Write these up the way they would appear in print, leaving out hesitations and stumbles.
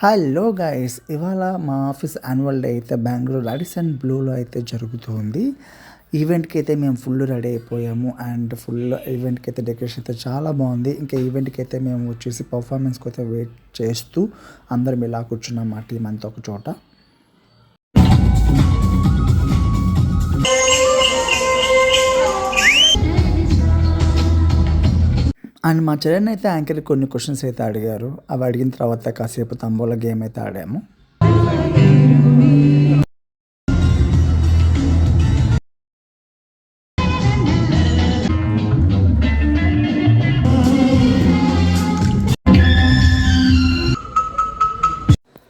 Hello guys, ఇవాళ మా office annual day అయితే బెంగళూరు రాడిసన్ బ్లూలో అయితే జరుగుతుంది. ఈవెంట్కి అయితే మేము ఫుల్ రెడీ అయిపోయాము అండ్ ఫుల్ ఈవెంట్కి అయితే డెకరేషన్ అయితే చాలా బాగుంది. ఇంకా ఈవెంట్కి అయితే మేము వచ్చేసి పర్ఫార్మెన్స్కి అయితే వెయిట్ చేస్తూ అందరం ఇలా కూర్చున్నాం మా టీం అంతా ఒక చోట. అండ్ మా చెల్లెని అయితే యాంకర్కి కొన్ని క్వశ్చన్స్ అయితే అడిగారు. అవి అడిగిన తర్వాత కాసేపు తంబోలా గేమ్ అయితే ఆడాము.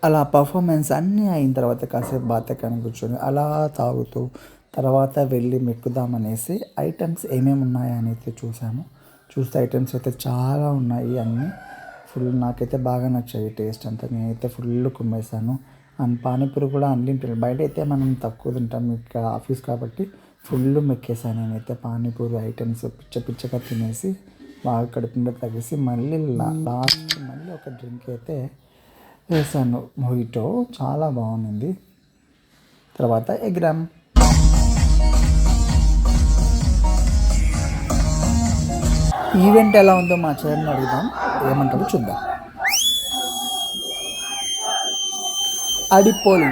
అలా పర్ఫార్మెన్స్ అన్నీ అయిన తర్వాత కాసేపు బాతకాన్ని కూర్చొని అలా తాగుతూ తర్వాత వెళ్ళి మెక్కుదామనేసి ఐటమ్స్ ఏమేమి ఉన్నాయని అయితే చూస్తే ఐటమ్స్ అయితే చాలా ఉన్నాయి. అన్నీ ఫుల్ నాకైతే బాగా నచ్చాయి. టేస్ట్ అంతా నేనైతే ఫుల్ కుమ్మేశాను. అండ్ పానీపూరి కూడా అన్లిమిటెడ్. బయట అయితే మనం తక్కువ తింటాం, ఇక్కడ ఆఫీస్ కాబట్టి ఫుల్ మెక్కేసాను నేనైతే. పానీపూరి ఐటమ్స్ పిచ్చగా తినేసి బాగా కడుపుండా తగ్గేసి మళ్ళీ లాస్ట్ మళ్ళీ ఒక డ్రింక్ అయితే వేసాను, మొహిటో. చాలా బాగుంది. తర్వాత ఎగ్రామ్. ఈవెంట్ ఎలా ఉందో మా చెల్లెని అడుగుదాం, ఏమంటారో చూద్దాం. అడిపోలి